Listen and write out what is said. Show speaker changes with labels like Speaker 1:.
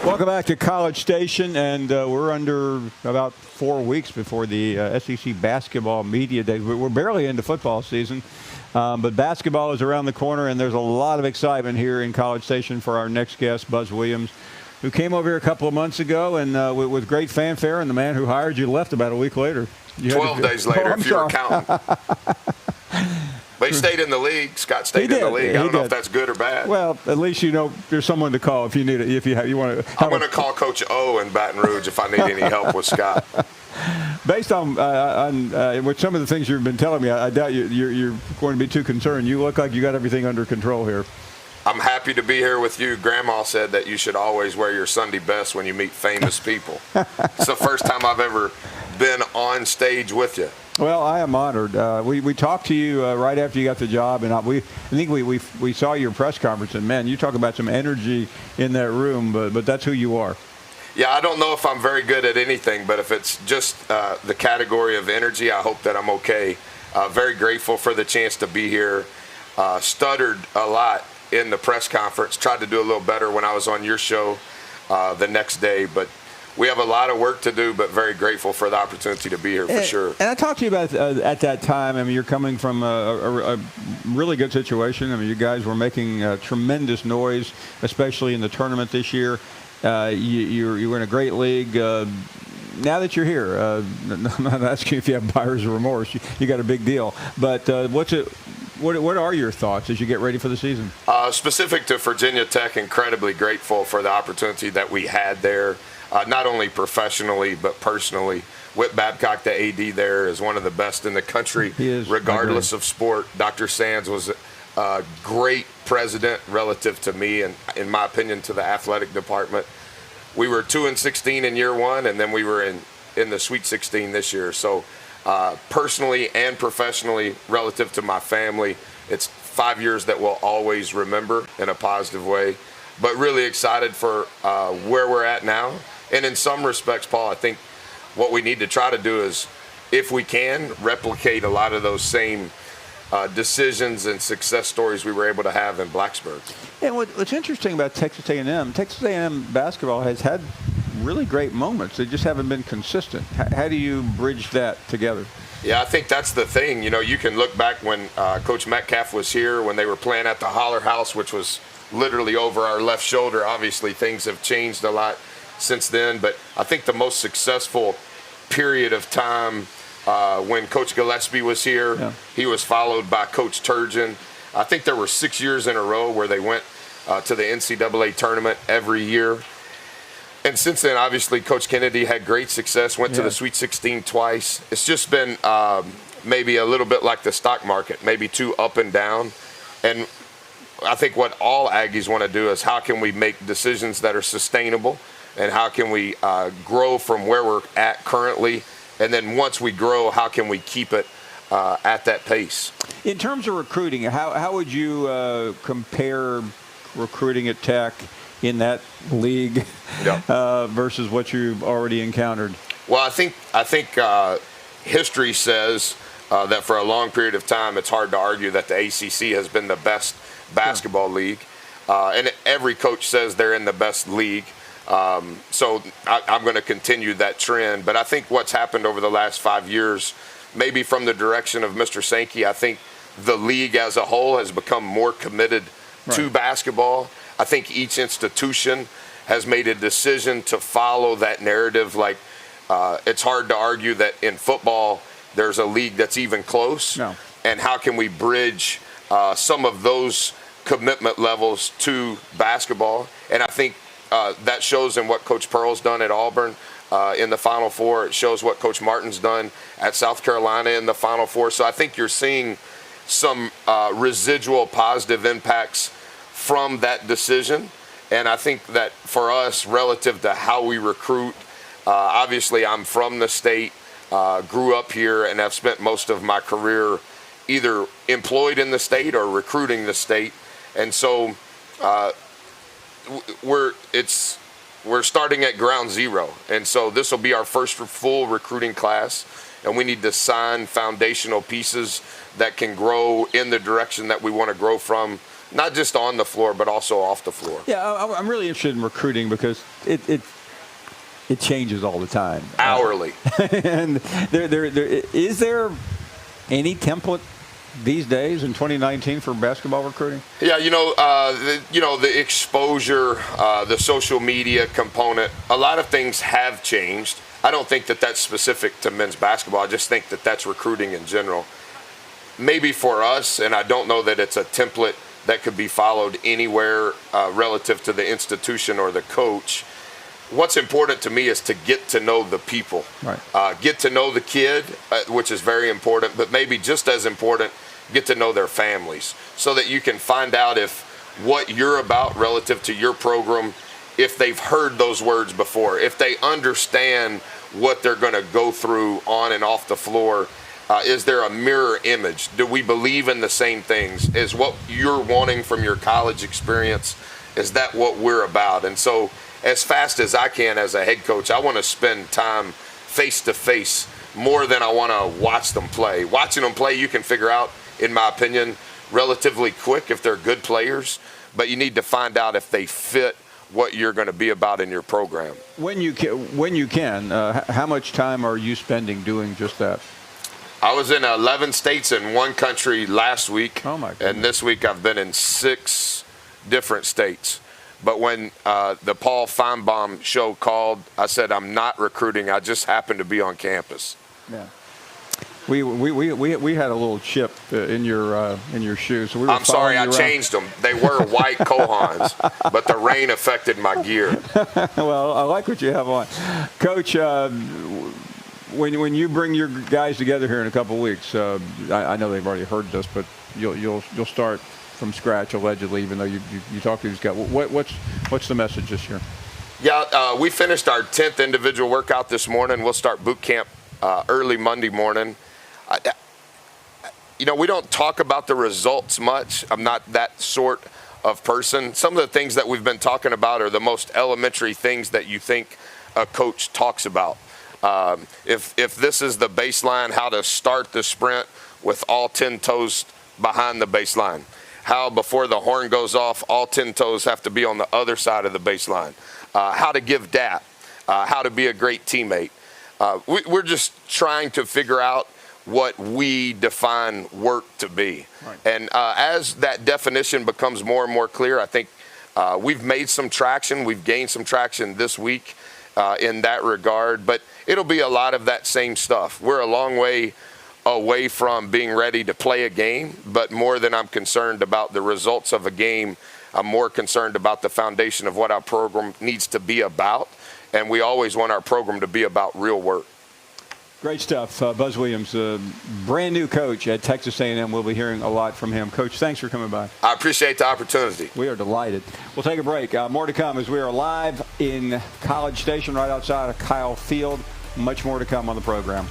Speaker 1: Welcome back to College Station, and we're under about 4 weeks before the SEC basketball media day. We're barely into football season, but basketball is around the corner, and there's a lot of excitement here in College Station for our next guest, Buzz Williams, who came over here a couple of months ago and with great fanfare, and the man who hired you left about a week later.
Speaker 2: 12 days later, if you were counting. But he stayed in the league. Scott stayed in the league. I don't know if that's good or bad.
Speaker 1: Well, at least you know there's someone to call if you need it. If you want to.
Speaker 2: I'm going to call Coach O in Baton Rouge if I need any help with Scott.
Speaker 1: Based on with some of the things you've been telling me, I doubt you're going to be too concerned. You look like you got everything under control here.
Speaker 2: I'm happy to be here with you. Grandma said that you should always wear your Sunday best when you meet famous people. It's the first time I've ever been on stage with you.
Speaker 1: Well, I am honored. We talked to you right after you got the job, and I think we saw your press conference, and man, you talk about some energy in that room, but that's who you are.
Speaker 2: Yeah, I don't know if I'm very good at anything, but if it's just the category of energy, I hope that I'm okay. Very grateful for the chance to be here. Stuttered a lot in the press conference. Tried to do a little better when I was on your show the next day, but we have a lot of work to do, but very grateful for the opportunity to be here for sure.
Speaker 1: And I talked to you about at that time. I mean, you're coming from a really good situation. I mean, you guys were making tremendous noise, especially in the tournament this year. You were in a great league. Now that you're here, I'm not asking if you have buyer's remorse. You got a big deal. But what are your thoughts as you get ready for the season?
Speaker 2: Specific to Virginia Tech, incredibly grateful for the opportunity that we had there. Not only professionally, but personally. Whit Babcock, the AD there, is one of the best in the country, regardless of sport. Dr. Sands was a great president relative to me and, in my opinion, to the athletic department. We were 2-16 in year one, and then we were in the Sweet 16 this year. So personally and professionally, relative to my family, it's 5 years that we'll always remember in a positive way. But really excited for where we're at now. And in some respects, Paul, I think what we need to try to do is, if we can, replicate a lot of those same decisions and success stories we were able to have in Blacksburg.
Speaker 1: And what's interesting about Texas A&M basketball has had really great moments. They just haven't been consistent. How do you bridge that together?
Speaker 2: Yeah, I think that's the thing. You know, you can look back when Coach Metcalf was here, when they were playing at the Holler House, which was literally over our left shoulder. Obviously, things have changed a lot since then, but I think the most successful period of time when Coach Gillespie was here, he was followed by Coach Turgeon. I think there were 6 years in a row where they went to the NCAA tournament every year. And since then, obviously, Coach Kennedy had great success, went to the Sweet 16 twice. It's just been maybe a little bit like the stock market, maybe too up and down. And I think what all Aggies want to do is, how can we make decisions that are sustainable, and how can we grow from where we're at currently, and then once we grow, how can we keep it at that pace?
Speaker 1: In terms of recruiting, how would you compare recruiting at Tech in that league versus what you've already encountered?
Speaker 2: Well, I think history says that for a long period of time, it's hard to argue that the ACC has been the best basketball league, and every coach says they're in the best league. So I'm going to continue that trend. But I think what's happened over the last 5 years, maybe from the direction of Mr. Sankey, I think the league as a whole has become more committed to basketball. I think each institution has made a decision to follow that narrative. Like, it's hard to argue that in football there's a league that's even close. No. And how can we bridge some of those commitment levels to basketball? And I think that shows in what Coach Pearl's done at Auburn in the Final Four. It shows what Coach Martin's done at South Carolina in the Final Four. So I think you're seeing some residual positive impacts from that decision. And I think that for us, relative to how we recruit, obviously I'm from the state, grew up here, and have spent most of my career either employed in the state or recruiting the state. And so we're starting at ground zero. And so this will be our first full recruiting class, and we need to sign foundational pieces that can grow in the direction that we want to grow from not just on the floor, but also off the floor.
Speaker 1: Yeah, I'm really interested in recruiting because it changes all the time.
Speaker 2: Hourly.
Speaker 1: And is there any template these days in 2019 for basketball recruiting?
Speaker 2: Yeah, the exposure, the social media component, a lot of things have changed. I don't think that that's specific to men's basketball. I just think that that's recruiting in general. Maybe for us, and I don't know that it's a template that could be followed anywhere relative to the institution or the coach. What's important to me is to get to know the people,
Speaker 1: right.
Speaker 2: Get to know the kid, which is very important, but maybe just as important, get to know their families so that you can find out if what you're about relative to your program, if they've heard those words before, if they understand what they're going to go through on and off the floor. Is there a mirror image? Do we believe in the same things? Is what you're wanting from your college experience, is that what we're about? And so as fast as I can as a head coach, I want to spend time face-to-face more than I want to watch them play. Watching them play, you can figure out, in my opinion, relatively quick if they're good players, but you need to find out if they fit what you're going to be about in your program.
Speaker 1: When you can, how much time are you spending doing just that?
Speaker 2: I was in 11 states in one country last week.
Speaker 1: Oh my goodness.
Speaker 2: And this week I've been in 6 different states. But when the Paul Finebaum show called, I said, I'm not recruiting. I just happened to be on campus.
Speaker 1: Yeah. We had a little chip in your shoes. So
Speaker 2: I'm sorry, I changed them. They were white Kohans, but the rain affected my gear.
Speaker 1: Well, I like what you have on, Coach. When you bring your guys together here in a couple of weeks, I know they've already heard this, but you'll start from scratch allegedly, even though you talk to these guys. What's the message this year?
Speaker 2: Yeah, we finished our 10th individual workout this morning. We'll start boot camp early Monday morning. We don't talk about the results much. I'm not that sort of person. Some of the things that we've been talking about are the most elementary things that you think a coach talks about. If this is the baseline, how to start the sprint with all 10 toes behind the baseline. How before the horn goes off, all 10 toes have to be on the other side of the baseline. How to give DAP. How to be a great teammate. We're just trying to figure out what we define work to be.
Speaker 1: Right.
Speaker 2: And as that definition becomes more and more clear, I think we've made some traction. We've gained some traction this week in that regard. But it'll be a lot of that same stuff. We're a long way away from being ready to play a game, but more than I'm concerned about the results of a game, I'm more concerned about the foundation of what our program needs to be about. And we always want our program to be about real work.
Speaker 1: Great stuff. Buzz Williams, brand new coach at Texas A&M. We'll be hearing a lot from him. Coach, thanks for coming by.
Speaker 2: I appreciate the opportunity.
Speaker 1: We are delighted. We'll take a break. More to come as we are live in College Station right outside of Kyle Field. Much more to come on the program.